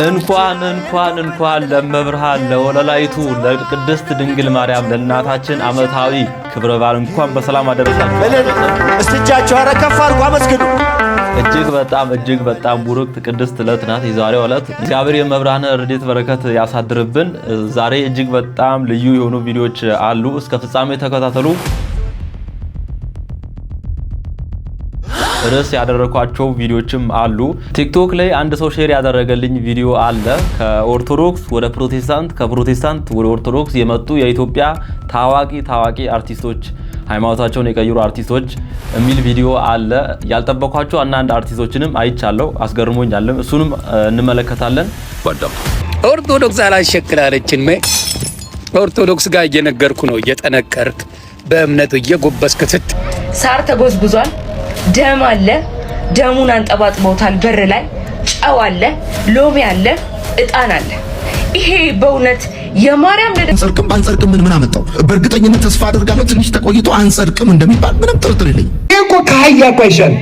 እንኳን ለመብርሃን ለወለላይቱ ለቅድስት ድንግል ማርያም ለእናታችን ዓመታዊ ክብረ በዓል እንኳን በሰላም አደረሳችሁ። እስትጃችሁ አረከፍ አድርጉ አመስግኑ። እጅግ በጣም ቡሩክት ቅድስት ዕለት ናት የዛሬው ዕለት። እግዚአብሔር የመብርሃን ረድኤት በረከት ያሳድርብን። ዛሬ እጅግ በጣም ልዩ የሆኑ ቪዲዮዎች አሉ። እስከ ፍጻሜ ተከታተሉ። ርዕስ ያደረኳቸው ቪዲዮችም አሉ። ቲክቶክ ላይ አንድ ሰው ሼር ያደረገልኝ ቪዲዮ አለ። ከኦርቶዶክስ ወደ ፕሮቴስታንት ከፕሮቴስታንት ወደ ኦርቶዶክስ የመጡ የኢትዮጵያ ታዋቂ አርቲስቶች ሃይማኖታቸውን የቀየሩ አርቲስቶች የሚል ቪዲዮ አለ። ያልጠበኳቸው አንዳንድ አርቲስቶችንም አይቻለሁ፣ አስገርሞኛል። እሱንም እንመለከታለን። ኦርቶዶክስ አላሸክላለችን ኦርቶዶክስ ጋር እየነገርኩ ነው። እየጠነከርክ በእምነቱ እየጎበስክ ሳር ተጎዝጉዟል። ደም አለ። ደሙን አንጠባጥበውታል። በር ላይ ጨው አለ፣ ሎሚ አለ፣ እጣን አለ። ይሄ በእውነት የማርያም አንጸድቅም አንጸድቅም ምን አመጣው? በእርግጠኝነት ተስፋ አደርጋለሁ ትንሽ ተቆይቶ አንጸድቅም እንደሚባል ምንም ጥርጥር የለኝም። ይሄ እኮ ከሀያ እኮ አይሻልም።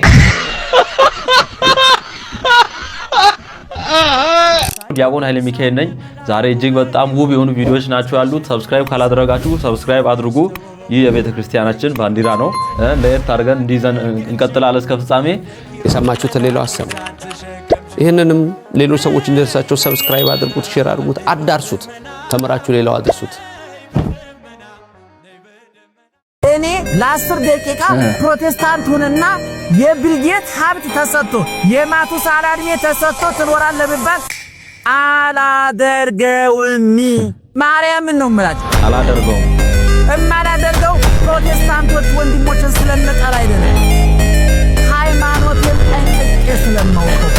ዲያቆን ኃይለ ሚካኤል ነኝ። ዛሬ እጅግ በጣም ውብ የሆኑ ቪዲዮዎች ናቸው ያሉት። ሰብስክራይብ ካላደረጋችሁ ሰብስክራይብ አድርጉ። ይህ የቤተ ክርስቲያናችን ባንዲራ ነው። ለየት አድርገን እንዲዘን እንቀጥላለን እስከ ፍጻሜ። የሰማችሁትን ሌላው አሰሙ። ይህንንም ሌሎች ሰዎች እንዲደርሳቸው ሰብስክራይብ አድርጉት፣ ሼር አድርጉት፣ አዳርሱት፣ ተመራችሁ ሌላው አድርሱት። እኔ ለ10 ደቂቃ ፕሮቴስታንቱንና የቢልጌት ሀብት ተሰጥቶ የማቱሳላ ዕድሜ ተሰጥቶ ትኖራለህ ብባል አላደርገውም። ማርያምን ነው የምላችሁ፣ አላደርገውም። እማላደርገው ፕሮቴስታንቶች ወንድሞችን ስለምጠላ አይደለም፣ ሃይማኖትን ጠንቅቄ ስለማውቀው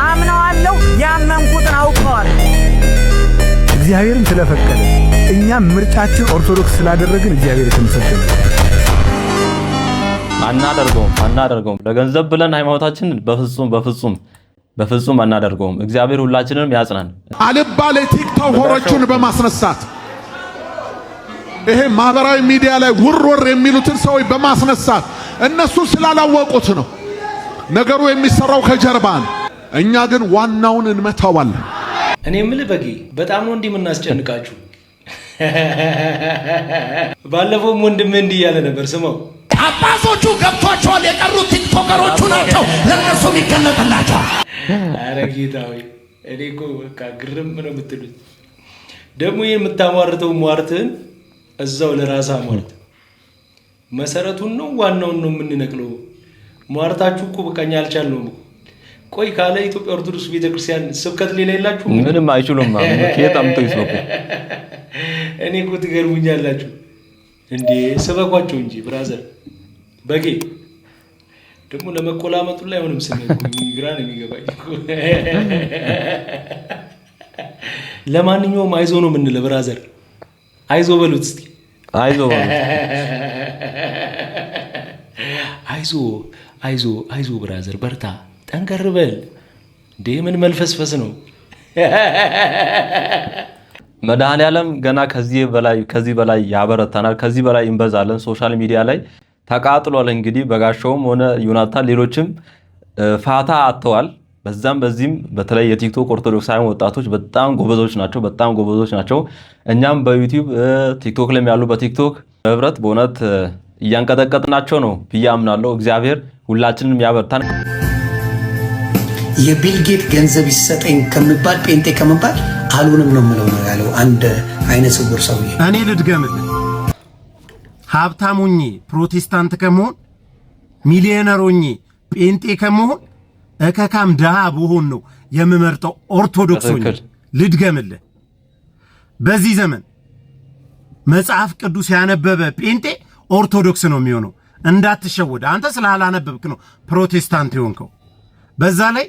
አምነዋለሁ። ያመንኩትን አውቀዋለሁ። እግዚአብሔርን ስለፈቀደ እኛም ምርጫችን ኦርቶዶክስ ስላደረግን እግዚአብሔር የተመሰገነ። አናደርገውም። ለገንዘብ ብለን ሃይማኖታችን በፍጹም አናደርገውም። እግዚአብሔር ሁላችንንም ያጽናን። አልባሌ ቲክቶከሮቹን በማስነሳት ይሄ ማህበራዊ ሚዲያ ላይ ውርወር የሚሉትን ሰዎች በማስነሳት እነሱ ስላላወቁት ነው ነገሩ የሚሰራው ከጀርባ ነው። እኛ ግን ዋናውን እንመታዋለን። እኔ የምልህ በጌ በጣም ነው እንዲህ የምናስጨንቃችሁ። ባለፈውም ወንድምህ እንዲህ እያለ ነበር። ስማው፣ አባቶቹ ገብቷቸዋል። የቀሩት ቲክቶከሮቹ ናቸው። ለእነሱ ይገለጥላቸዋል። ኧረ ጌታ ሆይ፣ እኔ እኮ በቃ ግርም ነው የምትሉት። ደግሞ ይህን የምታሟርተው ሟርትህን እዛው ለራስህ አሟርት። መሰረቱን ነው ዋናውን ነው የምንነቅለው። ሟርታችሁ እኮ በቃኛ አልቻልነውም እኮ። ቆይ ካለ ኢትዮጵያ ኦርቶዶክስ ቤተክርስቲያን ስብከት ሌላ የላችሁ? ምንም አይችሉም። ከየት አምጥተው ይስበኩ? እኔ እኮ ትገርሙኛላችሁ እንዴ! ስበኳቸው እንጂ ብራዘር። በጌ ደግሞ ለመቆላመጡ ላይ አይሆንም። ስሜ ግራ ነው የሚገባኝ። ለማንኛውም አይዞ ነው የምንለው ብራዘር። አይዞ በሉት እስቲ። አይዞ ብራዘር፣ በርታ፣ ጠንከር በል። እንዴ ምን መልፈስፈስ ነው? መድኃኔዓለም ገና ከዚህ በላይ ያበረታናል። ከዚህ በላይ እንበዛለን። ሶሻል ሚዲያ ላይ ተቃጥሏል። እንግዲህ በጋሻውም ሆነ ዮናታን ሌሎችም ፋታ አጥተዋል። በዚህም በተለይ የቲክቶክ ኦርቶዶክሳውያን ወጣቶች በጣም ጎበዞች ናቸው። እኛም በዩቲዩብ ቲክቶክ ላይ ያሉ በቲክቶክ ህብረት በእውነት እያንቀጠቀጥናቸው ነው ብዬ አምናለሁ። እግዚአብሔር ሁላችንንም ያበርታን። የቢልጌት ገንዘብ ይሰጠኝ ከመባል ጴንጤ ከመባል አሉንም ነው የምለው ነው ያለው አንድ አይነ ስውር ሰውዬ። እኔ ልድገምልህ፣ ሀብታሙኝ ፕሮቴስታንት ከመሆን ሚሊዮነሮኝ ጴንጤ ከመሆን እከካም ድሃ ብሆን ነው የምመርጠው ኦርቶዶክሶኝ። ልድገምልህ፣ በዚህ ዘመን መጽሐፍ ቅዱስ ያነበበ ጴንጤ ኦርቶዶክስ ነው የሚሆነው። እንዳትሸወድ፣ አንተ ስላላነበብክ ነው ፕሮቴስታንት የሆንከው። በዛ ላይ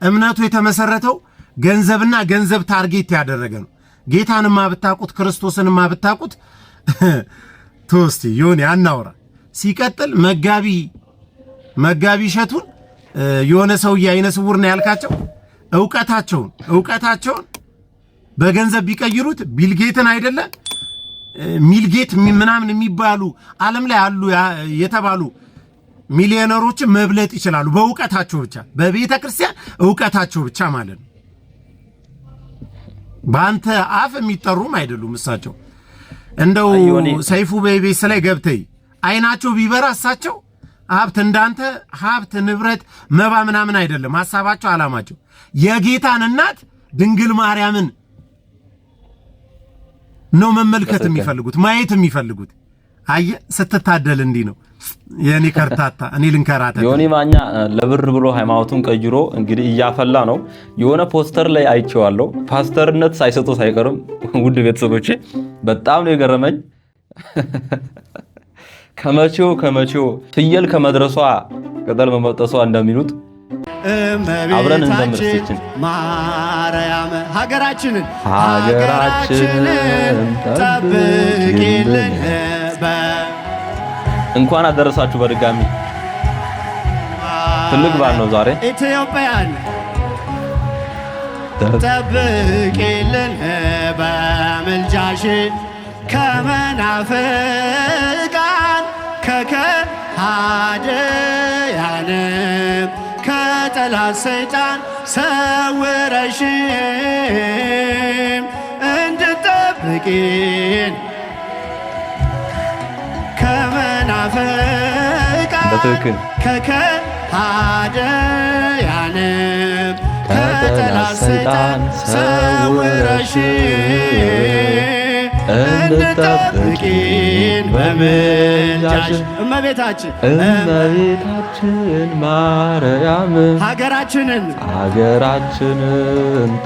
እምነቱ የተመሰረተው ገንዘብና ገንዘብ ታርጌት ያደረገ ነው። ጌታንማ ብታቁት ክርስቶስንማ ብታቁት ቶስቲ ይሁን ያናውራ። ሲቀጥል መጋቢ እሸቱን የሆነ ሰውዬ አይነ ስውር ነው ያልካቸው ዕውቀታቸውን በገንዘብ ቢቀይሩት ቢልጌትን አይደለ ሚልጌት ምናምን የሚባሉ ዓለም ላይ አሉ የተባሉ ሚሊዮነሮችን መብለጥ ይችላሉ በእውቀታቸው ብቻ፣ በቤተ ክርስቲያን ዕውቀታቸው ብቻ ማለት ነው። በአንተ አፍ የሚጠሩም አይደሉም እሳቸው። እንደው ሰይፉ በኢቢኤስ ላይ ገብተይ አይናቸው ቢበራ እሳቸው ሀብት እንዳንተ ሀብት ንብረት መባ ምናምን አይደለም ሐሳባቸው አላማቸው የጌታን እናት ድንግል ማርያምን ነው መመልከት የሚፈልጉት ማየት የሚፈልጉት። አየ ስትታደል እንዲህ ነው የኔ ከርታታ እኔ ልንከራተ ዮኒ ማኛ ለብር ብሎ ሃይማኖቱን ቀይሮ እንግዲህ እያፈላ ነው። የሆነ ፖስተር ላይ አይቼዋለሁ። ፓስተርነት ሳይሰጡት አይቀርም። ውድ ቤተሰቦቼ በጣም ነው የገረመኝ። ከመቼው ፍየል ከመድረሷ ቅጠል መመጠሷ እንደሚሉት አብረን እንደምርስችን ማርያም ሀገራችንን ጠብቂልን። እንኳን አደረሳችሁ በድጋሚ ትልቅ በዓል ነው ዛሬ። ኢትዮጵያን ጠብቂልን በምልጃሽ ከመናፍቃን ከከሃዲያን ከጠላት ሰይጣን ሰውረሽ እንድጠብቂን ከመናፍቃን ከከሃዲያን ከጠላት ሰይጣን ሰውረሽ እንድጠብቂን በምልጃሽ እመቤታችን ማርያም ሀገራችንን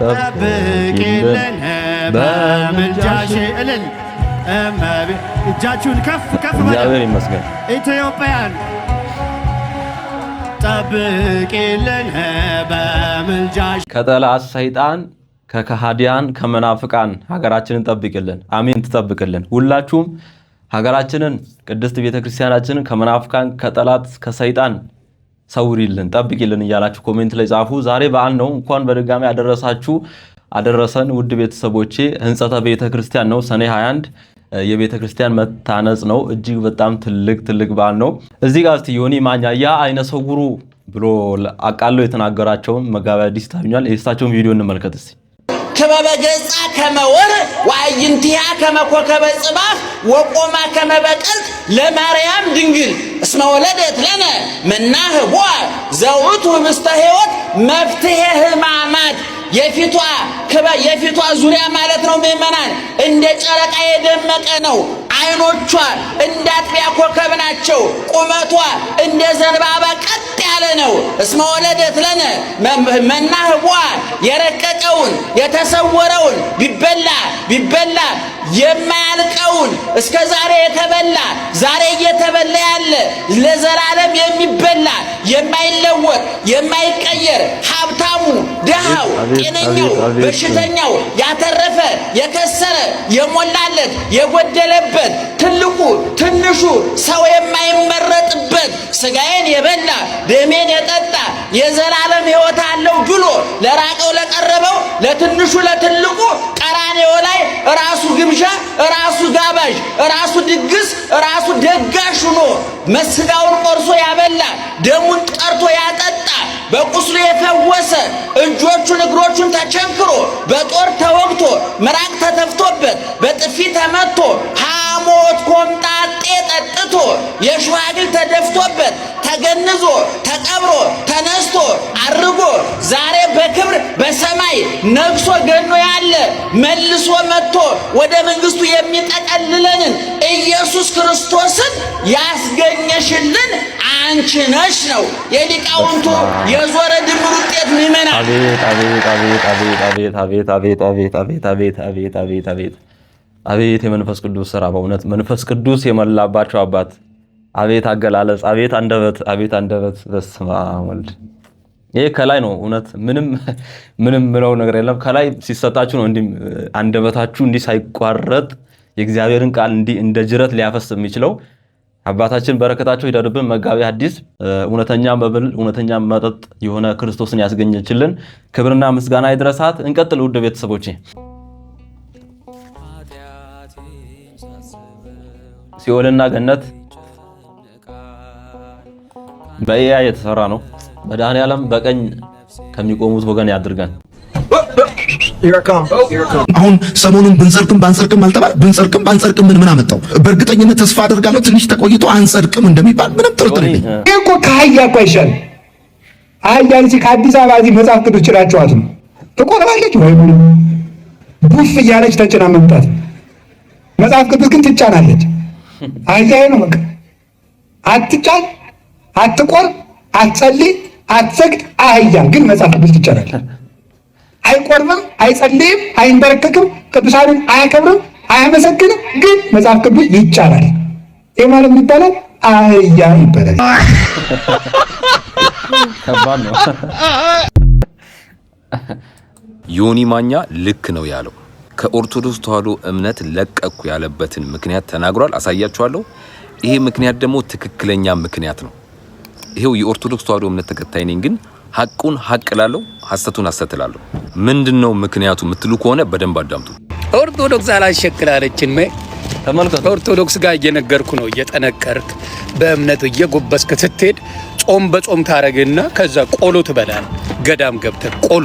ጠብቂልን በምልጃሽ እልል እጃችሁን ከፍ ከፍ እግዚአብሔር ይመስገን። ኢትዮጵያን ጠብቂልን በምልጃሽ ከጠላት ሰይጣን ከከሃዲያን ከመናፍቃን ሀገራችንን ጠብቂልን። አሜን። ትጠብቅልን። ሁላችሁም ሀገራችንን ቅድስት ቤተክርስቲያናችንን ከመናፍቃን ከጠላት ከሰይጣን ሰውሪልን ጠብቂልን እያላችሁ ኮሜንት ላይ ጻፉ። ዛሬ በዓል ነው። እንኳን በድጋሚ አደረሳችሁ አደረሰን። ውድ ቤተሰቦቼ ህንጸተ ቤተክርስቲያን ነው። ሰኔ 21 የቤተክርስቲያን መታነጽ ነው። እጅግ በጣም ትልቅ በዓል ነው። እዚህ ጋር እስቲ ዮኒ ማኛ ያ አይነ ሰውሩ ብሎ አቃለው የተናገራቸውን መጋቢ አዲስ ታዩኛል። የእሳቸውን ቪዲዮ እንመልከት እስቲ። ከመበገጻ ከመወር ወአይንቲያ ከመኮከበ ጽባህ ወቆማ ከመበቀልት ለማርያም ድንግል እስመ ወለደት ለነ መናህቧ ዘውቱ ምስተ ሕይወት መፍትሄ ህማማት የፊቷ ዙሪያ ማለት ነው። ምእመናን እንደ ጨረቃ የደመቀ ነው። አይኖቿ እንደ አጥቢያ ኮከብ ናቸው። ቁመቷ እንደ ዘንባባ ቀጥ ያለ ነው። እስመ ወለደት ለነ መናህቧ የረቀቀውን የተሰወረውን ቢበላ የማያልቀውን እስከ ዛሬ የተበላ ዛሬ እየተበላ ያለ ለዘላለም የሚበላ የማይለወጥ የማይቀየር ሀብታሙ ድሃው ጤነኛው በሽተኛው ያተረፈ የከሰረ የሞላለት የጎደለበት ትልቁ ትንሹ ሰው የማይመረጥበት ስጋዬን የበላ ደሜን የጠጣ የዘላለም ሕይወት አለው ብሎ ለራቀው ለቀረበው ለትንሹ ለትልቁ ቀራንዮ ላይ ራሱ ግብዣ ራሱ ጋባዥ ራሱ ድግስ ራሱ ደጋሽ ሆኖ መስጋውን ቆርሶ ያበላ ደሙን ቀርቶ ያጠጣ በቁስሉ የፈወሰ እጆቹን እግሮቹን ተቸንክሮ በጦር ተወግቶ ምራቅ ተተፍቶበት በጥፊ ተመቶ ሐሞት ኮምጣጤ ጠጥቶ የሽዋግል ተደፍቶበት ተገንዞ ተቀብሮ ተነስቶ አርጎ ዛሬ በክብር በሰማይ ነግሶ ገኖ ያለ መልሶ መጥቶ ወደ መንግስቱ የሚጠቀልለንን ኢየሱስ ክርስቶስን ያስገኘሽልን አንቺ ነሽ ነው የሊቃውንቱ የዞረ ድምር ውጤት ምእመናን። አቤት የመንፈስ ቅዱስ ስራ በእውነት መንፈስ ቅዱስ የመላባቸው አባት። አቤት አገላለጽ፣ አቤት አንደበት። በስመ አብ ወልድ። ይሄ ከላይ ነው እውነት ምንም ምለው ነገር የለም። ከላይ ሲሰጣችሁ ነው እንዲህ አንደበታችሁ እንዲህ ሳይቋረጥ የእግዚአብሔርን ቃል እንዲህ እንደ ጅረት ሊያፈስ የሚችለው። አባታችን በረከታቸው ይደርብን። መጋቢ ሐዲስ እውነተኛ መብል እውነተኛ መጠጥ የሆነ ክርስቶስን ያስገኘችልን ክብርና ምስጋና ይድረሳት። እንቀጥል ውድ ቤተሰቦቼ። ሲኦልና ገነት በኤአይ የተሰራ ነው። መድኃኔዓለም በቀኝ ከሚቆሙት ወገን ያድርገን። አሁን ሰሞኑን ብንጸድቅም ባንጸድቅም አልተባለ ብንጸድቅም ባንጸድቅም ምን አመጣው? በእርግጠኝነት ተስፋ አደርጋለሁ ትንሽ ተቆይቶ አንጸድቅም እንደሚባል ምንም ጥርጥር የለኝም። ይሄ እኮ ከአህያ እኮ አይሻልም። አህያ እዚህ ከአዲስ አበባ እዚህ መጽሐፍ ቅዱስ ጭናቸዋት ነው ትቆርባለች ወይ ቡፍ እያለች ተጭና መምጣት። መጽሐፍ ቅዱስ ግን ትጫናለች። አህያ ነው በቃ። አትጫን፣ አትቆርብ፣ አትጸልይ፣ አትሰግድ። አህያ ግን መጽሐፍ ቅዱስ ትጫናለች። አይቆርብም፣ አይጸልይም፣ አይንበረከክም፣ ቅዱሳንን አያከብርም፣ አያመሰግንም። ግን መጽሐፍ ቅዱስ ይጫናል። ይህ ማለት ይባላል አህያ ይባላል። ከባድ ነው። ዮኒ ማኛ ልክ ነው ያለው ከኦርቶዶክስ ተዋሕዶ እምነት ለቀኩ ያለበትን ምክንያት ተናግሯል። አሳያችኋለሁ። ይሄ ምክንያት ደግሞ ትክክለኛ ምክንያት ነው። ይሄው የኦርቶዶክስ ተዋሕዶ እምነት ተከታይ ነኝ፣ ግን ሐቁን ሐቅ እላለሁ፣ ሐሰቱን ሐሰት እላለሁ። ምንድነው ምክንያቱ የምትሉ ከሆነ በደንብ አዳምጡ። ኦርቶዶክስ አላሸክላለችን ተመልከቱ። ኦርቶዶክስ ጋር እየነገርኩ ነው። እየጠነከርክ በእምነት እየጎበስክ ስትሄድ ጾም በጾም ታረግና ከዛ ቆሎ ትበላል። ገዳም ገብተህ ቆሎ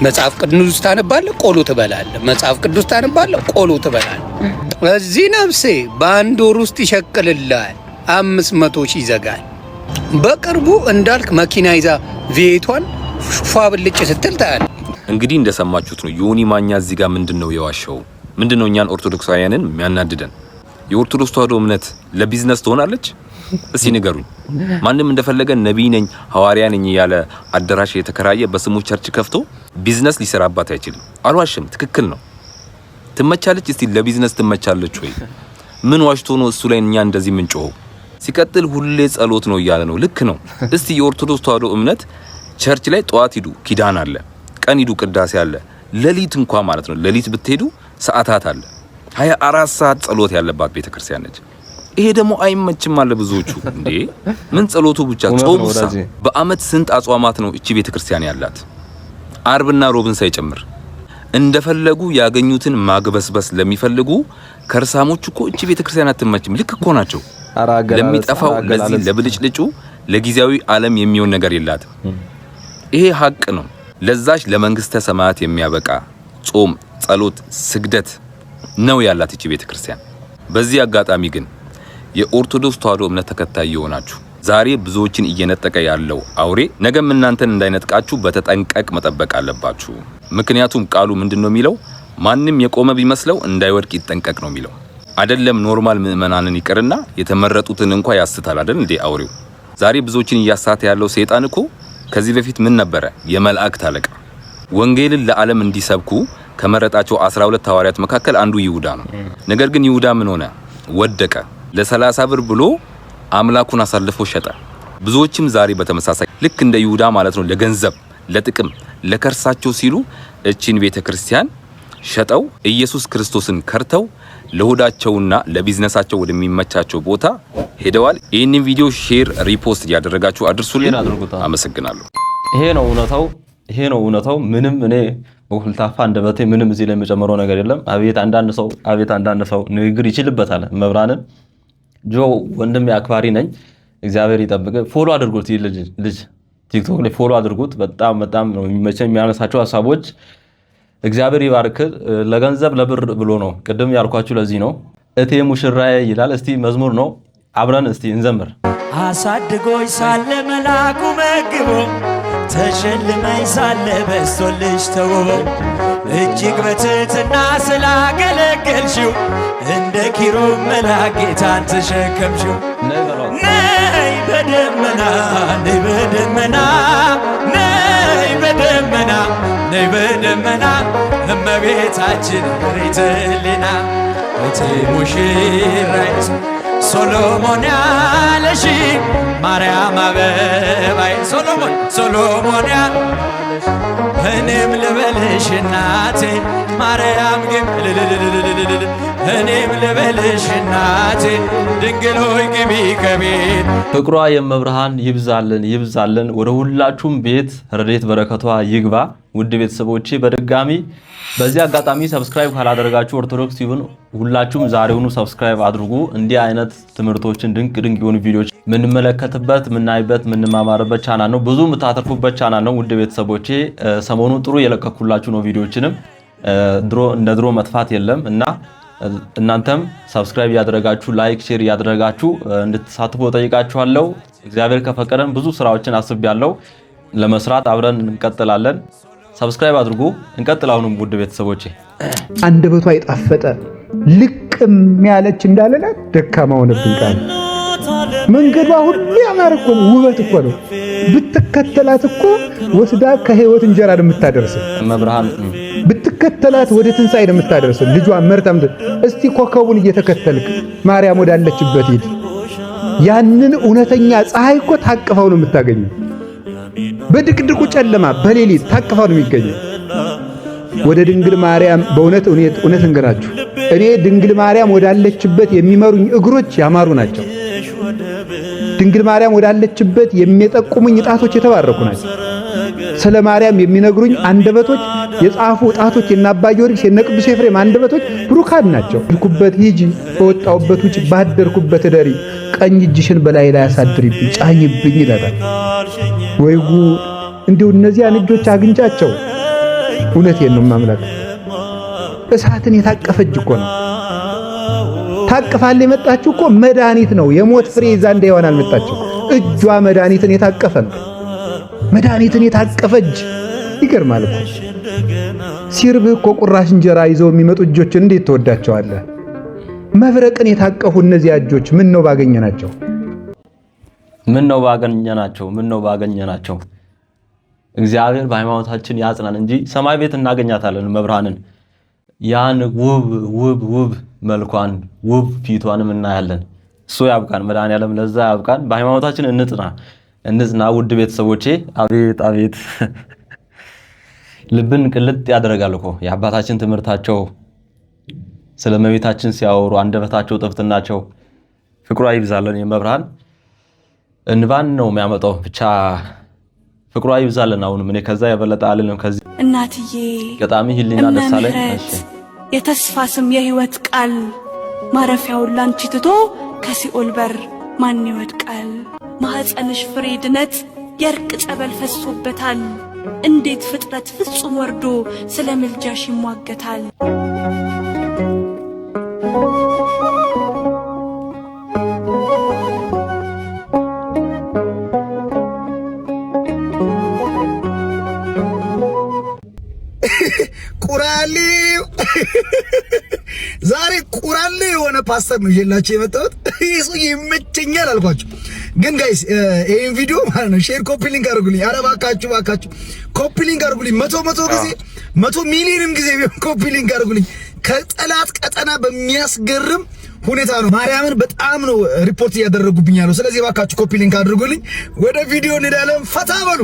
መጽሐፍ ቅዱስ ታነባለህ፣ ቆሎ ትበላለህ። መጽሐፍ ቅዱስ ታነባለህ፣ ቆሎ ትበላለህ። እዚህ ነፍሴ በአንድ ወር ውስጥ ይሸቅልልሃል፣ 500 ሺህ ይዘጋል። በቅርቡ እንዳልክ መኪና ይዛ ቪኤቷን ፏ ብልጭ ስትል ታያለህ። እንግዲህ እንደሰማችሁት ነው። ዮኒ ማኛ እዚህ ጋር ምንድነው የዋሸው? ምንድነው እኛን ኦርቶዶክሳውያንን የሚያናድደን? የኦርቶዶክስ ተዋሕዶ እምነት ለቢዝነስ ትሆናለች? እስቲ ንገሩኝ። ማንም እንደፈለገ ነቢይ ነኝ ሐዋርያ ነኝ ያለ አዳራሽ የተከራየ በስሙ ቸርች ከፍቶ ቢዝነስ ሊሰራባት አይችልም። አልዋሽም፣ ትክክል ነው። ትመቻለች? እስቲ ለቢዝነስ ትመቻለች ወይ? ምን ዋሽቶ ነው እሱ ላይ እኛ እንደዚህ ምንጮኸው? ሲቀጥል ሁሌ ጸሎት ነው እያለ ነው። ልክ ነው። እስቲ የኦርቶዶክስ ተዋሕዶ እምነት ቸርች ላይ ጠዋት ሂዱ ኪዳን አለ፣ ቀን ሂዱ ቅዳሴ አለ፣ ሌሊት እንኳን ማለት ነው ሌሊት ብትሄዱ ሰዓታት አለ። 24 ሰዓት ጸሎት ያለባት ቤተክርስቲያን ነች። ይሄ ደግሞ አይመችም አለ ብዙዎቹ። እንዴ ምን ጸሎቱ ብቻ ጾሙሳ? በአመት ስንት አጽዋማት ነው እቺ ቤተክርስቲያን ያላት? አርብና ሮብን ሳይጨምር እንደፈለጉ ያገኙትን ማግበስበስ ለሚፈልጉ ከርሳሞች እኮ እቺ ቤተክርስቲያን አትመችም። ልክ እኮ ናቸው። ለሚጠፋው ለዚህ ለብልጭልጩ ለጊዜያዊ ዓለም የሚሆን ነገር የላትም። ይሄ ሐቅ ነው። ለዛች ለመንግስተ ሰማያት የሚያበቃ ጾም፣ ጸሎት፣ ስግደት ነው ያላት እቺ ቤተክርስቲያን። በዚህ አጋጣሚ ግን የኦርቶዶክስ ተዋሕዶ እምነት ተከታይ የሆናችሁ ዛሬ ብዙዎችን እየነጠቀ ያለው አውሬ ነገም እናንተን እንዳይነጥቃችሁ በተጠንቀቅ መጠበቅ አለባችሁ። ምክንያቱም ቃሉ ምንድነው የሚለው? ማንም የቆመ ቢመስለው እንዳይወድቅ ይጠንቀቅ ነው የሚለው። አይደለም ኖርማል ምእመናንን ይቅርና የተመረጡትን እንኳን ያስታል አይደል እንዴ አውሬው። ዛሬ ብዙዎችን እያሳተ ያለው ሰይጣን እኮ ከዚህ በፊት ምን ነበረ? የመላእክት አለቃ። ወንጌልን ለዓለም እንዲሰብኩ ከመረጣቸው 12 ሐዋርያት መካከል አንዱ ይሁዳ ነው። ነገር ግን ይሁዳ ምን ሆነ? ወደቀ። ለ30 ብር ብሎ አምላኩን አሳልፎ ሸጠ። ብዙዎችም ዛሬ በተመሳሳይ ልክ እንደ ይሁዳ ማለት ነው ለገንዘብ፣ ለጥቅም፣ ለከርሳቸው ሲሉ እቺን ቤተክርስቲያን ሸጠው ኢየሱስ ክርስቶስን ከርተው ለሆዳቸውና ለቢዝነሳቸው ወደሚመቻቸው ቦታ ሄደዋል። ይህንን ቪዲዮ ሼር፣ ሪፖስት እያደረጋችሁ አድርሱልኝ። አመሰግናለሁ። ይሄ ነው እውነታው። ይሄ ነው እውነታው። ምንም እኔ በሁልታፋ እንደበቴ ምንም እዚህ ላይ የምጨምረው ነገር የለም። አቤት አንዳንድ ሰው ንግግር ይችልበታል። መብራንን ጆ ወንድም አክባሪ ነኝ። እግዚአብሔር ይጠብቅ። ፎሎ አድርጉት። ልጅ ቲክቶክ ላይ ፎሎ አድርጉት። በጣም ነው የሚመቸኝ የሚያነሳቸው ሀሳቦች። እግዚአብሔር ይባርክ። ለገንዘብ ለብር ብሎ ነው ቅድም ያልኳችሁ። ለዚህ ነው እቴ ሙሽራዬ ይላል። እስቲ መዝሙር ነው፣ አብረን እስቲ እንዘምር። አሳድጎኝ ሳለ መላኩ መግቦ ተሸልመኝ ሳለ በስቶልሽ ተውቦ እጅግ በትሕትና ስላገለገልሽው እንደ ኪሩብ መልአክ ጌታን ተሸከምሽው። ነይ በደመና ነይ በደመና ነይ በደመና ነይ በደመና እመቤታችን ሬተ ሕሊና እቴ ሙሽራዬ ሶሎሞን ያለሽ ማርያም አበባዬ ሶሎሞን ያለሽ እኔም ልበልሽ እናቴ ማርያም ግን እኔም ልበልሽ እናቴ ድንግል ሆይ ግቢ ከቤት። ፍቅሯ የመብርሃን ይብዛልን። ወደ ሁላችሁም ቤት ረድኤት በረከቷ ይግባ። ውድ ቤተሰቦቼ በድጋሚ በዚህ አጋጣሚ ሰብስክራይብ ካላደረጋችሁ ኦርቶዶክስ ቲቪን ሁላችሁም ዛሬውኑ ሰብስክራይብ አድርጉ። እንዲህ አይነት ትምህርቶችን ድንቅ የሆኑ ቪዲዮዎች የምንመለከትበት፣ የምናይበት፣ የምንማማርበት ቻናል ነው። ብዙ የምታተርፉበት ቻናል ነው። ውድ ቤተሰቦቼ ሰሞኑን ጥሩ የለቀኩላችሁ ነው ቪዲዮዎችንም እንደ ድሮ መጥፋት የለም እና እናንተም ሰብስክራይብ ያደረጋችሁ ላይክ ሼር ያደረጋችሁ እንድትሳትፉ ጠይቃችኋለሁ። እግዚአብሔር ከፈቀደን ብዙ ስራዎችን አስቤያለሁ ለመስራት አብረን እንቀጥላለን። ሰብስክራይብ አድርጉ። እንቀጥላውንም ውድ ቤተሰቦቼ አንደበቷ የጣፈጠ ልቅም ያለች እንዳለላት ደካማ ሆነብን ቃል መንገዷ ሁሉ ያማረ እኮ ነው፣ ውበት እኮ ነው። ብትከተላት እኮ ወስዳ ከህይወት እንጀራ የምታደርስ መብርሃን ብትከተላት ወደ ትንሣኤ የምታደርስ ልጇ መርታም እስቲ ኮከቡን እየተከተልክ ማርያም ወዳለችበት ሂድ። ያንን እውነተኛ ፀሐይ እኮ ታቅፈው ነው የምታገኘው። በድቅድቁ ጨለማ በሌሊት ታቅፈው ነው የሚገኘው። ወደ ድንግል ማርያም በእውነት እንገራችሁ እኔ ድንግል ማርያም ወዳለችበት የሚመሩኝ እግሮች ያማሩ ናቸው። ድንግል ማርያም ወዳለችበት የሚጠቁሙኝ ጣቶች የተባረኩ ናቸው። ስለ ማርያም የሚነግሩኝ አንደበቶች የጻፉ ጣቶች የአባ ጊዮርጊስ የቅዱስ ኤፍሬም አንደበቶች ብሩካን ናቸው። ልኩበት ሂጂ፣ በወጣውበት ውጭ ባደርኩበት እደሪ፣ ቀኝ እጅሽን በላይ ላይ አሳድሪብኝ ጫኝብኝ ይላል። ወይ ጉድ! እንዲሁ እነዚያን እጆች አግኝቻቸው እውነቴን ነው ማምላክ እሳትን የታቀፈ እጅ እኮ ነው። ታቅፋል የመጣችው እኮ መድኃኒት ነው። የሞት ፍሬ ይዛ እንዳይሆን አልመጣችው። እጇ መድኃኒትን የታቀፈ ነው። መድኃኒትን የታቀፈ እጅ ይገርማል እኮ። ሲርብህ እኮ ቁራሽ እንጀራ ይዘው የሚመጡ እጆችን እንዴት ተወዳቸዋለህ? መብረቅን የታቀፉ እነዚያ እጆች ምን ነው ባገኘናቸው? ምን ነው ባገኘናቸው? ምን ነው ባገኘናቸው? እግዚአብሔር በሃይማኖታችን ያጽናን እንጂ ሰማይ ቤት እናገኛታለን መብርሃንን። ያን ውብ መልኳን ውብ ፊቷንም እናያለን። እሱ ያብቃን፣ መድኃኒዓለም ለዛ ያብቃን። በሃይማኖታችን እንጽና ውድ ቤተሰቦቼ። አቤት ልብን ቅልጥ ያደርጋል እኮ የአባታችን ትምህርታቸው፣ ስለ እመቤታችን ሲያወሩ አንደበታቸው ጥፍትናቸው። ፍቅሯ ይብዛልን የመብርሃን እንባን ነው የሚያመጣው። ብቻ ፍቅሯ ይብዛልን። አሁንም እኔ ከዛ የበለጠ አልልም። ከዚህ እናትዬ ገጣሚ ህሊና ደሳለኝ የተስፋ ስም የህይወት ቃል ማረፊያውን ላንቺ ትቶ ከሲኦል በር ማን ይወድቃል? ማህፀንሽ ፍሬ ድነት የእርቅ ጸበል ፈሶበታል። እንዴት ፍጥረት ፍጹም ወርዶ ስለ ምልጃሽ ይሟገታል? ቁራሌው ዛሬ ቁራሌ የሆነ ፓስተር ነው ይዤላችሁ የመጣሁት። ይሱ ይመቸኛል አልኳችሁ። ግን ጋይስ ይሄን ቪዲዮ ማለት ነው ሼር ኮፒ ሊንክ አድርጉልኝ። ኧረ እባካችሁ ኮፒ ሊንክ አድርጉልኝ። መቶ ሚሊዮንም ጊዜ ኮፒ ሊንክ አድርጉልኝ። ከጠላት ቀጠና በሚያስገርም ሁኔታ ነው ማርያምን በጣም ነው ሪፖርት እያደረጉብኝ ያለው። ስለዚህ እባካችሁ ኮፒ ሊንክ አድርጉልኝ። ወደ ቪዲዮ እንሄዳለን። ፈታ በሉ።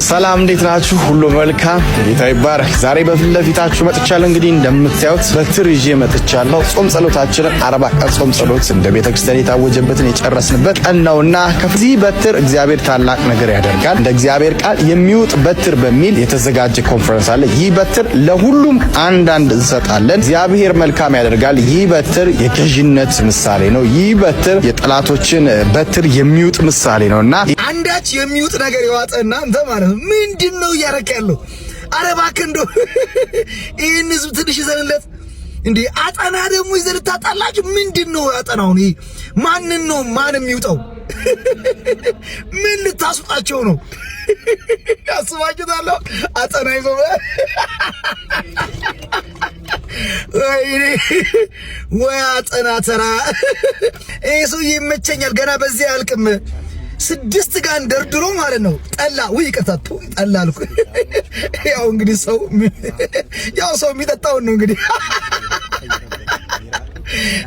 ሰላም፣ እንዴት ናችሁ? ሁሉ መልካም፣ ጌታ ይባረክ። ዛሬ በፊት ለፊታችሁ መጥቻለሁ። እንግዲህ እንደምታዩት በትር ይዤ መጥቻለሁ። ጾም ጸሎታችንን 40 ቀን ጾም ጸሎት እንደ ቤተክርስቲያን የታወጀበትን የጨረስንበት ቀን ነውና ከዚህ በትር እግዚአብሔር ታላቅ ነገር ያደርጋል። እንደ እግዚአብሔር ቃል የሚውጥ በትር በሚል የተዘጋጀ ኮንፈረንስ አለ። ይህ በትር ለሁሉም አንዳንድ እንሰጣለን። እግዚአብሔር መልካም ያደርጋል። ይህ በትር የገዥነት ምሳሌ ነው። ይህ በትር የጠላቶችን በትር የሚውጥ ምሳሌ ነውና አንዳች የሚውጥ ነገር የዋጠና አንተ ማለት ነው ምንድነው እያረክ ያለው? አረ እባክህ እንደው ይሄን ህዝብ ትንሽ ይዘንለት እንዴ! አጠና ደግሞ ይዘን ታጣላችሁ። ምንድነው አጠናው? ይሄ ማንን ነው ማን የሚውጠው? ምን ልታስውጣቸው ነው? አስባችሁታል? አጠና ይዞ ወይ አጠና ተራ እሱ ይመቸኛል። ገና በዚህ አልቅም 6 ጋር ደርድሮ ማለት ነው። ጠላ ወይ ይቀጣጡ ጠላ አልኩ። ያው እንግዲህ ሰው የሚጠጣው ነው እንግዲህ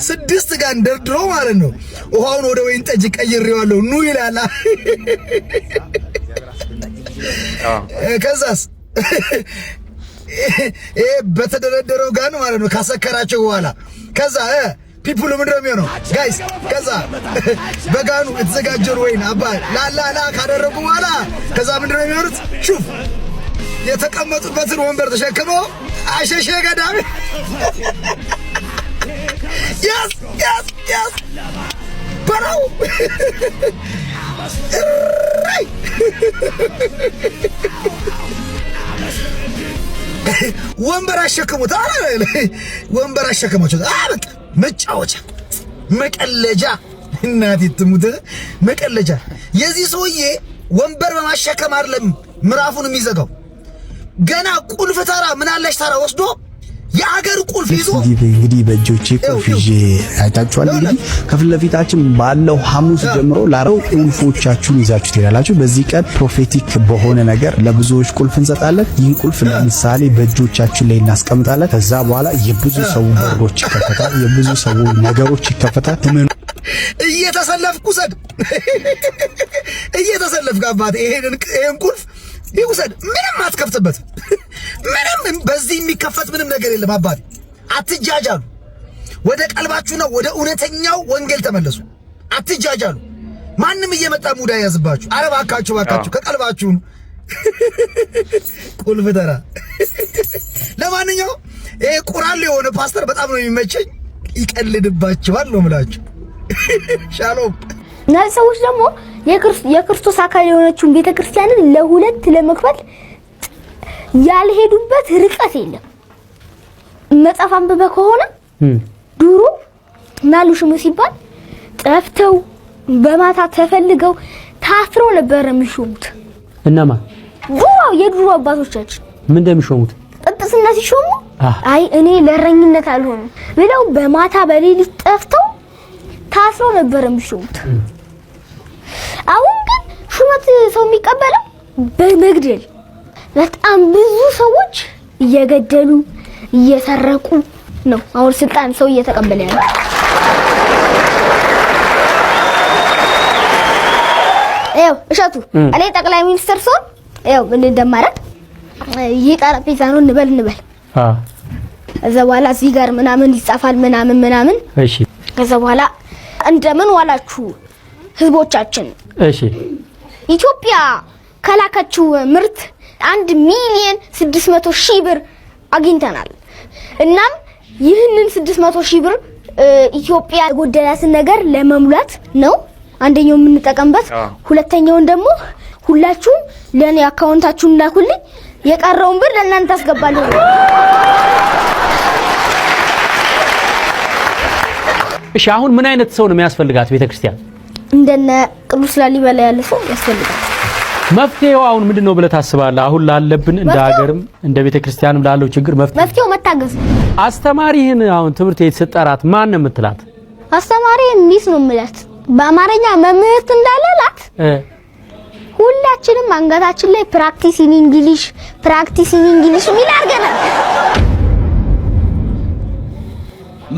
6 ጋር ደርድሮ ማለት ነው። ውሃውን ወደ ወይን ጠጅ ቀይሬዋለሁ ኑ ይላል። ከዛስ በተደረደረው ጋር ማለት ነው ካሰከራቸው በኋላ ከዛ ፒፕሉ ምንድነው የሚሆነው ጋይስ? ከዛ በጋኑ የተዘጋጀው ወይን አባ ላላላ ካደረጉ በኋላ ከዛ ምንድነው የሚሆኑት? ሹፍ የተቀመጡበትን ወንበር ተሸክመው አሸሸ ገዳም ያስ በራው ወንበር አሸከሙት አለ ወንበር አሸከማቸው በቃ መጫወቻ መቀለጃ እናት ይትሙት መቀለጃ የዚህ ሰውዬ ወንበር በማሸከም አይደለም ምራፉን የሚዘጋው ገና ቁልፍ ተራ ምን አለሽ ተራ ወስዶ የአገር ቁልፍ ይዞ እንግዲህ በእጆቼ ቁልፍ ይዤ አይታችኋል። እንግዲህ ከፊት ለፊታችን ባለው ሐሙስ ጀምሮ ላረው ቁልፎቻችሁን ይዛችሁ ትሄዳላችሁ። በዚህ ቀን ፕሮፌቲክ በሆነ ነገር ለብዙዎች ቁልፍ እንሰጣለን። ይህን ቁልፍ ለምሳሌ በእጆቻችን ላይ እናስቀምጣለን። ከዛ በኋላ የብዙ ሰው በሮች ይከፈታል፣ የብዙ ሰው ነገሮች ይከፈታል። እየተሰለፍኩ ሰድ እየተሰለፍኩ አባቴ ይሄን ቁልፍ ይውሰድ ምንም አትከፍትበት ምንም በዚህ የሚከፈት ምንም ነገር የለም አባቴ አትጃጃሉ ወደ ቀልባችሁ ነው ወደ እውነተኛው ወንጌል ተመለሱ አትጃጃሉ ማንም እየመጣ ሙዳ ያዝባችሁ ኧረ እባካችሁ ከቀልባችሁ ቁልፍ ተራ ለማንኛውም ይሄ ቁራል የሆነ ፓስተር በጣም ነው የሚመቸኝ ይቀልድባችኋል ነው የምላችሁ ሻሎም እነዚህ ሰዎች ደግሞ የክርስቶስ አካል የሆነችውን ቤተክርስቲያንን ለሁለት ለመክፈል ያልሄዱበት ርቀት የለም። መጽሐፍ አንብበህ ከሆነ ድሮ ናሉሽሙ ሲባል ጠፍተው በማታ ተፈልገው ታስረው ነበር የሚሾሙት። እነማ የድሮ አባቶቻችን ምን እንደሚሾሙት ጵጵስና ሲሾሙ አይ እኔ ለእረኝነት አልሆንም ብለው በማታ በሌሊት ጠፍተው ታስረው ነበር የሚሾሙት። አሁን ግን ሹመት ሰው የሚቀበለው በመግደል በጣም ብዙ ሰዎች እየገደሉ እየሰረቁ ነው አሁን ስልጣን ሰው እየተቀበለ ያለው። ያው እሸቱ እኔ ጠቅላይ ሚኒስትር ሰው ያው ምን እንደማረግ ይጣራጴዛ ነው እንበል ከዛ በኋላ እዚህ ጋር ምናምን ይጻፋል ምናምን እሺ ከዛ በኋላ እንደምን ዋላችሁ ህዝቦቻችን እሺ ኢትዮጵያ ከላከችው ምርት 1,600,000 ብር አግኝተናል። እናም ይህንን 600,000 ብር ኢትዮጵያ የጎደላትን ነገር ለመሙላት ነው አንደኛው የምንጠቀምበት። ሁለተኛውን ደግሞ ሁላችሁም ለኔ አካውንታችሁን ላኩልኝ የቀረውን ብር ለእናንተ አስገባለሁ። እሺ አሁን ምን አይነት ሰው ነው የሚያስፈልጋት ቤተክርስቲያን? እንደነ ቅዱስ ላሊበላ ያለ ሰው ያስፈልጋል። መፍትሄው አሁን ምንድነው ብለህ ታስባለህ? አሁን ላለብን እንደ ሀገርም እንደ ቤተክርስቲያንም ላለው ችግር መፍትሄው መታገዝ ነው። አስተማሪህን አሁን ትምህርት የተሰጠራት ማን ነው የምትላት? አስተማሪ እንዲስ ነው የምላት በአማርኛ መምህርት እንዳለላት ሁላችንም አንገታችን ላይ ፕራክቲስ ኢን እንግሊሽ ሚል አድርገናል።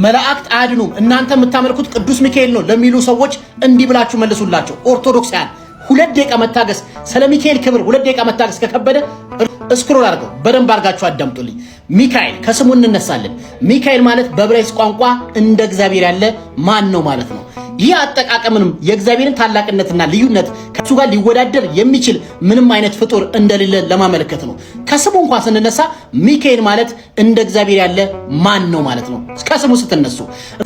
መላእክት አያድኑም እናንተ የምታመልኩት ቅዱስ ሚካኤል ነው ለሚሉ ሰዎች እንዲህ ብላችሁ መልሱላቸው። ኦርቶዶክሳውያን 2 ደቂቃ መታገስ ስለ ሚካኤል ክብር 2 ደቂቃ መታገስ ከከበደ እስክሮል አድርገው በደንብ አድርጋችሁ አዳምጡልኝ። ሚካኤል ከስሙ እንነሳለን። ሚካኤል ማለት በዕብራይስጥ ቋንቋ እንደ እግዚአብሔር ያለ ማን ነው ማለት ነው። ይህ አጠቃቀምንም የእግዚአብሔርን ታላቅነትና ልዩነት ከሱ ጋር ሊወዳደር የሚችል ምንም አይነት ፍጡር እንደሌለ ለማመልከት ነው። ከስሙ እንኳን ስንነሳ ሚካኤል ማለት እንደ እግዚአብሔር ያለ ማን ነው ማለት ነው። ከስሙ ስትነሱ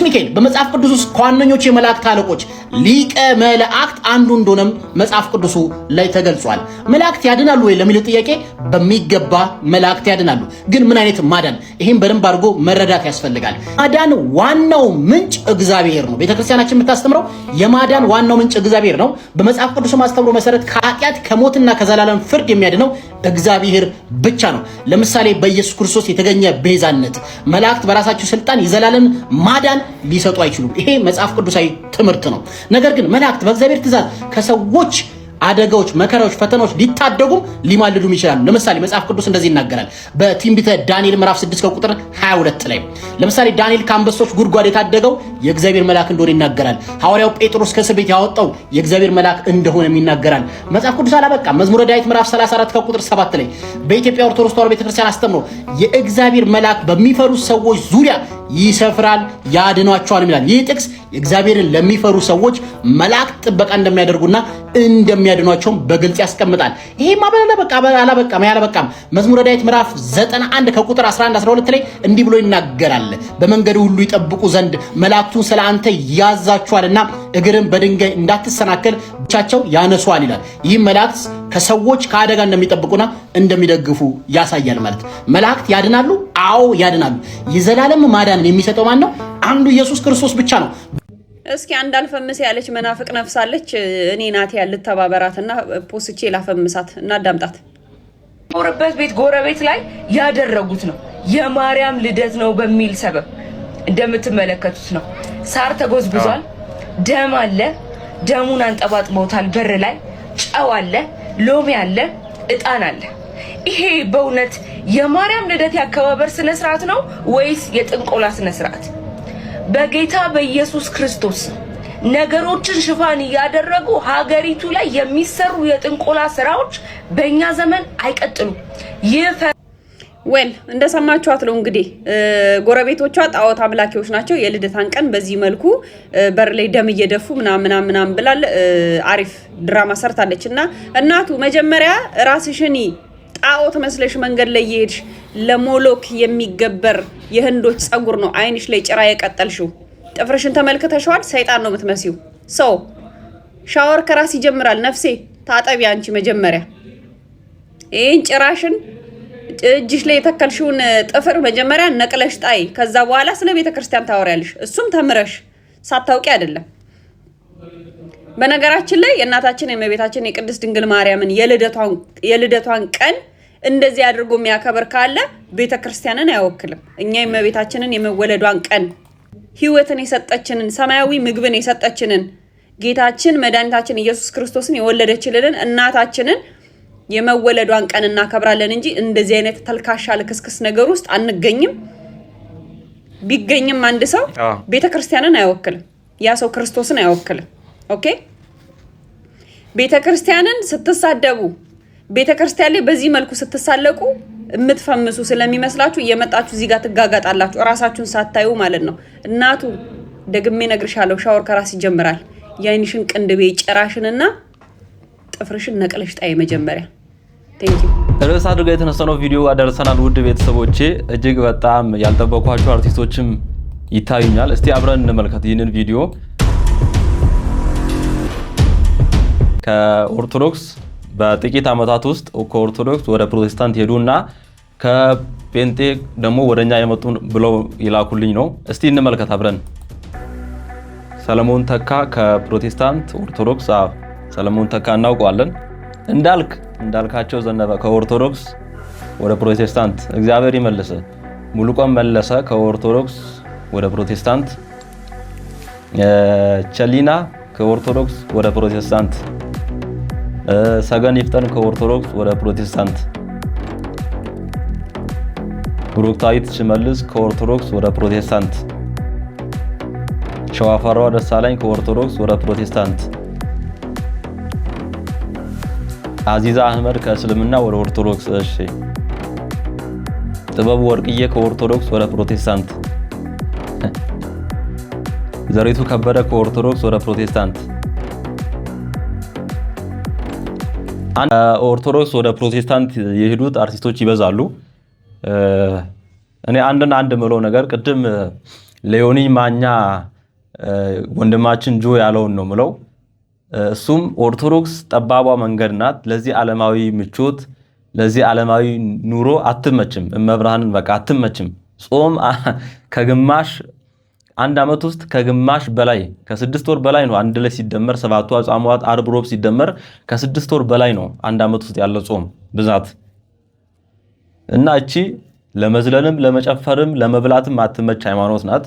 ሚካኤል በመጽሐፍ ቅዱስ ውስጥ ከዋነኞቹ የመላእክት አለቆች ሊቀ መላእክት አንዱ እንደሆነም መጽሐፍ ቅዱሱ ላይ ተገልጿል። መላእክት ያድናሉ ወይ ለሚለው ጥያቄ በሚገባ መላእክት ያድናሉ። ግን ምን አይነት ማዳን? ይሄን በደንብ አድርጎ መረዳት ያስፈልጋል። ማዳን ዋናው ምንጭ እግዚአብሔር ነው። ቤተክርስቲያናችን የምታስተምረው የማዳን ዋናው ምንጭ እግዚአብሔር ነው። በመጽሐፍ ቅዱስ ማስተምሮ መሰረት ከኃጢአት ከሞትና ከዘላለም ፍርድ የሚያድነው እግዚአብሔር ብቻ ነው። ለምሳሌ በኢየሱስ ክርስቶስ የተገኘ ቤዛነት መላእክት በራሳቸው ስልጣን የዘላለም ማዳን ሊሰጡ አይችሉም። ይሄ መጽሐፍ ቅዱሳዊ ትምህርት ነው። ነገር ግን መላእክት በእግዚአብሔር ትእዛዝ ከሰዎች አደጋዎች፣ መከራዎች፣ ፈተናዎች ሊታደጉም ሊማልዱም ይችላሉ። ለምሳሌ መጽሐፍ ቅዱስ እንደዚህ ይናገራል በትንቢተ ዳንኤል ምዕራፍ 6 ከቁጥር 22 ላይ ለምሳሌ ዳንኤል ከአንበሶች ጉድጓድ የታደገው የእግዚአብሔር መልአክ እንደሆነ ይናገራል። ሐዋርያው ጴጥሮስ ከእስር ቤት ያወጣው የእግዚአብሔር መልአክ እንደሆነም ይናገራል። መጽሐፍ ቅዱስ አላበቃም። መዝሙረ ዳዊት ምዕራፍ 34 ከቁጥር 7 ላይ በኢትዮጵያ ኦርቶዶክስ ተዋሕዶ ቤተክርስቲያን አስተምሮ የእግዚአብሔር መልአክ በሚፈሩ ሰዎች ዙሪያ ይሰፍራል ያድኗቸዋል ይላል። ይህ ጥቅስ እግዚአብሔርን ለሚፈሩ ሰዎች መላእክት ጥበቃ እንደሚያደርጉና እንደሚያድኗቸው በግልጽ ያስቀምጣል። ይሄማ አላበቃም። መዝሙረ ዳዊት ምዕራፍ 91 ከቁጥር 11 12 ላይ እንዲህ ብሎ ይናገራል። በመንገዱ ሁሉ ይጠብቁ ዘንድ መላእክቱን ስለ አንተ ያዛቸዋልና እግርን በድንጋይ እንዳትሰናከል ብቻቸው ያነሷል ይላል። ይህ መላእክት ከሰዎች ከአደጋ እንደሚጠብቁና እንደሚደግፉ ያሳያል ማለት። መላእክት ያድናሉ? አዎ ያድናሉ። የዘላለም ማዳንን የሚሰጠው ማን ነው? አንዱ ኢየሱስ ክርስቶስ ብቻ ነው። እስኪ አንድ አልፈምስ ያለች መናፍቅ ነፍሳለች። እኔ ናት ያልተባበራትና ፖስቼ ላፈምሳት እና አዳምጣት። ኖርበት ቤት ጎረቤት ላይ ያደረጉት ነው። የማርያም ልደት ነው በሚል ሰበብ እንደምትመለከቱት ነው። ሳር ተጎዝጉዟል፣ ደም አለ፣ ደሙን አንጠባጥበውታል። በር ላይ ጨው አለ፣ ሎሚ አለ፣ እጣን አለ። ይሄ በእውነት የማርያም ልደት ያከባበር ስነ ስርዓት ነው ወይስ የጥንቆላ ስነ ስርዓት? በጌታ በኢየሱስ ክርስቶስ ነገሮችን ሽፋን እያደረጉ ሀገሪቱ ላይ የሚሰሩ የጥንቆላ ስራዎች በእኛ ዘመን አይቀጥሉ። እንደሰማችኋት ነው እንግዲህ ጎረቤቶቿ ጣዖት አምላኪዎች ናቸው። የልደታን ቀን በዚህ መልኩ በር ላይ ደም እየደፉ ምናምን ብላል። አሪፍ ድራማ ሰርታለች። እና እናቱ መጀመሪያ ራስሽን ጣዖት መስለሽ መንገድ ላይ እየሄድሽ ለሞሎክ የሚገበር የህንዶች ጸጉር ነው አይንሽ ላይ ጭራ የቀጠልሽው። ጥፍርሽን ተመልክተሽዋል። ሰይጣን ነው የምትመሲው። ሰው ሻወር ከራስ ይጀምራል። ነፍሴ ታጠቢ አንቺ መጀመሪያ ይሄን ጭራሽን እጅሽ ላይ የተከልሽውን ጥፍር መጀመሪያ ነቅለሽ ጣይ። ከዛ በኋላ ስለ ቤተ ክርስቲያን ታወሪያለሽ። እሱም ተምረሽ ሳታውቂ አይደለም። በነገራችን ላይ የእናታችን የእመቤታችን የቅድስት ድንግል ማርያምን የልደቷን ቀን እንደዚህ አድርጎ የሚያከብር ካለ ቤተ ክርስቲያንን አይወክልም። እኛ የእመቤታችንን የመወለዷን ቀን ህይወትን የሰጠችንን ሰማያዊ ምግብን የሰጠችንን ጌታችን መድኃኒታችን ኢየሱስ ክርስቶስን የወለደችልን እናታችንን የመወለዷን ቀን እናከብራለን እንጂ እንደዚህ አይነት ተልካሻ ልክስክስ ነገር ውስጥ አንገኝም። ቢገኝም አንድ ሰው ቤተክርስቲያንን አይወክልም። ያ ሰው ክርስቶስን አይወክልም። ኦኬ። ቤተክርስቲያንን ስትሳደቡ፣ ቤተክርስቲያን ላይ በዚህ መልኩ ስትሳለቁ የምትፈምሱ ስለሚመስላችሁ እየመጣችሁ እዚህ ጋር ትጋጋጣላችሁ፣ እራሳችሁን ሳታዩ ማለት ነው። እናቱ ደግሜ ነግርሻለሁ፣ ሻወር ከራስ ይጀምራል። የአይንሽን ቅንድቤ ጭራሽንና ጥፍርሽን ነቅለሽ ጣይ መጀመሪያ። ርዕስ አድርጋ የተነሳነው ቪዲዮ አደረሰናል። ውድ ቤተሰቦቼ እጅግ በጣም ያልጠበኳቸው አርቲስቶችም ይታዩኛል። እስቲ አብረን እንመልከት ይህንን ቪዲዮ። ከኦርቶዶክስ በጥቂት ዓመታት ውስጥ ከኦርቶዶክስ ወደ ፕሮቴስታንት ሄዱና ከጴንጤ ደግሞ ወደኛ የመጡ ብለው ይላኩልኝ ነው። እስቲ እንመልከት አብረን። ሰለሞን ተካ ከፕሮቴስታንት ኦርቶዶክስ፣ ሰለሞን ተካ እናውቀዋለን። እንዳልካቸው ዘነበ ከኦርቶዶክስ ወደ ፕሮቴስታንት፣ እግዚአብሔር ይመልሰ። ሙሉቀን መለሰ ከኦርቶዶክስ ወደ ፕሮቴስታንት፣ ቸሊና ከኦርቶዶክስ ወደ ፕሮቴስታንት፣ ሰገን ይፍጠን ከኦርቶዶክስ ወደ ፕሮቴስታንት፣ ብሩክታዊት ሽመልስ ከኦርቶዶክስ ወደ ፕሮቴስታንት፣ ሸዋፈራው ደሳለኝ ከኦርቶዶክስ ወደ ፕሮቴስታንት፣ አዚዛ አህመድ ከእስልምና ወደ ኦርቶዶክስ። እሺ፣ ጥበቡ ወርቅዬ ከኦርቶዶክስ ወደ ፕሮቴስታንት፣ ዘሪቱ ከበደ ከኦርቶዶክስ ወደ ፕሮቴስታንት። ኦርቶዶክስ ወደ ፕሮቴስታንት የሄዱት አርቲስቶች ይበዛሉ። እኔ አንድ ምለው ነገር ቅድም ለዮኒ ማኛ ወንድማችን ጆ ያለውን ነው ምለው። እሱም ኦርቶዶክስ ጠባቧ መንገድ ናት። ለዚህ ዓለማዊ ምቾት፣ ለዚህ ዓለማዊ ኑሮ አትመችም። እመብርሃንን በቃ አትመችም። ጾም ከግማሽ አንድ አመት ውስጥ ከግማሽ በላይ ከ6 ወር በላይ ነው። አንድ ላይ ሲደመር 7ቱ አጽዋማት ዓርብ ሮብ ሲደመር ከ6 ወር በላይ ነው አንድ አመት ውስጥ ያለው ጾም ብዛት እና እቺ ለመዝለልም ለመጨፈርም ለመብላትም አትመች ሃይማኖት ናት።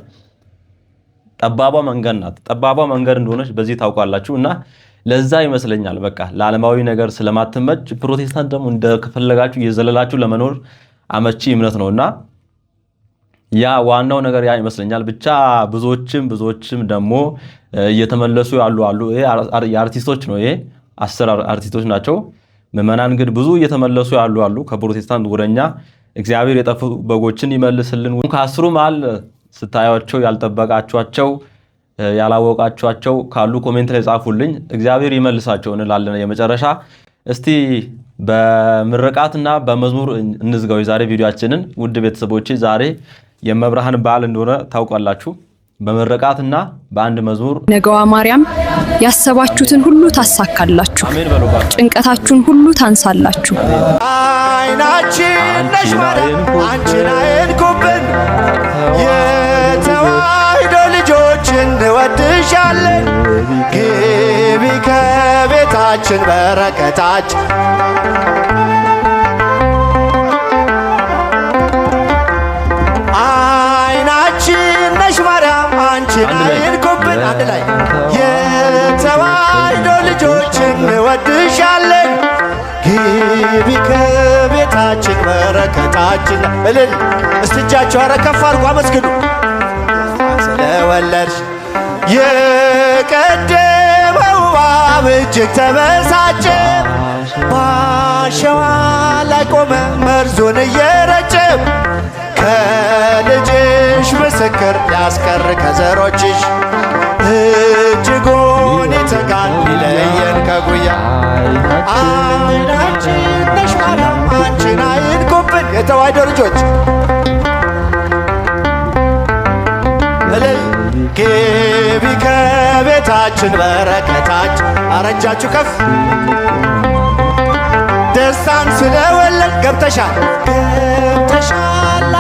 ጠባቧ መንገድ ናት። ጠባቧ መንገድ እንደሆነች በዚህ ታውቃላችሁ። እና ለዛ ይመስለኛል በቃ ለዓለማዊ ነገር ስለማትመች ፕሮቴስታንት ደግሞ እንደከፈለጋችሁ እየዘለላችሁ ለመኖር አመቺ እምነት ነውና ያ ዋናው ነገር ያ ይመስለኛል። ብቻ ብዙዎችም ደግሞ እየተመለሱ ያሉ ይሄ የአርቲስቶች ነው። ይሄ 10 አርቲስቶች ናቸው። ምዕመናን ግን ብዙ እየተመለሱ ያሉ ከፕሮቴስታንት ወደኛ። እግዚአብሔር የጠፉ በጎችን ይመልስልን። ከ10ሩ መሃል ስታያቸው ያልጠበቃቸዋቸው ያላወቃችኋቸው ካሉ ኮሜንት ላይ ጻፉልኝ። እግዚአብሔር ይመልሳቸው እንላለን። የመጨረሻ እስቲ በምርቃትና በመዝሙር እንዝጋው የዛሬ ቪዲዮአችንን። ውድ ቤተሰቦቼ ዛሬ የመብርሃን በዓል እንደሆነ ታውቃላችሁ። በምርቃትና በአንድ መዝሙር ነገዋ ማርያም ያሰባችሁትን ሁሉ ታሳካላችሁ፣ ጭንቀታችሁን ሁሉ ታንሳላችሁ። አይናችን ነሽ ማርያም አንቺን አይንኩብን፣ የተዋሕዶ ልጆች እንወድሻለን። ግቢ ከቤታችን በረከታችን አይንኩብን አንድ ላይ የተዋሕዶ ልጆች እንወድሻለን። ግቢ ከቤታችን በረከታችን እልል እስቲ እጃችሁ ኧረ ከፍ አድርጉ አመስግኑ። ስለወለድሽ የቀደመው እባብ እጅግ ተበሳጨ፣ ባሸዋ ላይ ቆመ መርዙን እየረጨ ከልጅሽ ምስክር ያስቀር ከዘሮችሽ እጅጉን ይተጋል ሊለየን ከጉያ አይናችን ነሽ ማርያም አንቺን አይንኩብን የተዋሕዶ ልጆች እልል ግቢ ከቤታችን በረከታችን አረጃችሁ ከፍ ደስታን ስለወለድ ገብተሻል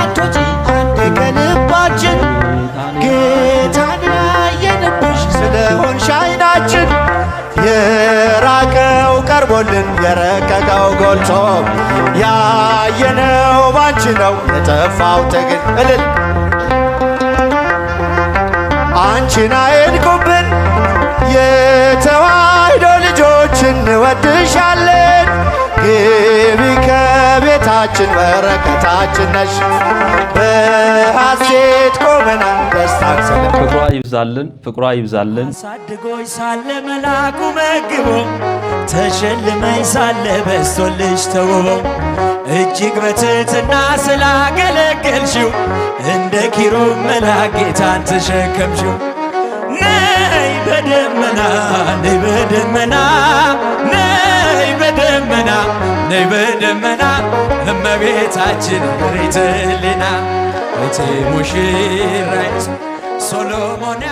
አቶች አንድ ከልባችን ጌታን ያየንብሽ ስለሆንሽ አይናችን የራቀው ቀርቦልን የረቀቀው ጎልቶ ያየነው ባንቺ ነው የጠፋው ትግል እልል አንቺን አይንኩብን የተዋሕዶ ልጆች እንወድሻለን። ግቢ ከቤታችን በረከታችን ነሽ በሐሴት ቆመናል ደስታን ስለ ፍቅሯ ይብዛልን ፍቅሯ ይብዛልን። ሳድጎኝ ሳለ መላኩ መግቦ ተሸልመኝ ሳለ በስቶልሽ ተውቦ እጅግ በትሕትና ስላገለገልሽው እንደ ኪሩብ መልአክ ጌታን ተሸከምሽው። ነይ በደመና ነይ በደመና ነይ በደመና ነይ በደመና እመቤታችን ብሬተ ሕሊና እቴ ሙሽራይት ሶሎሞን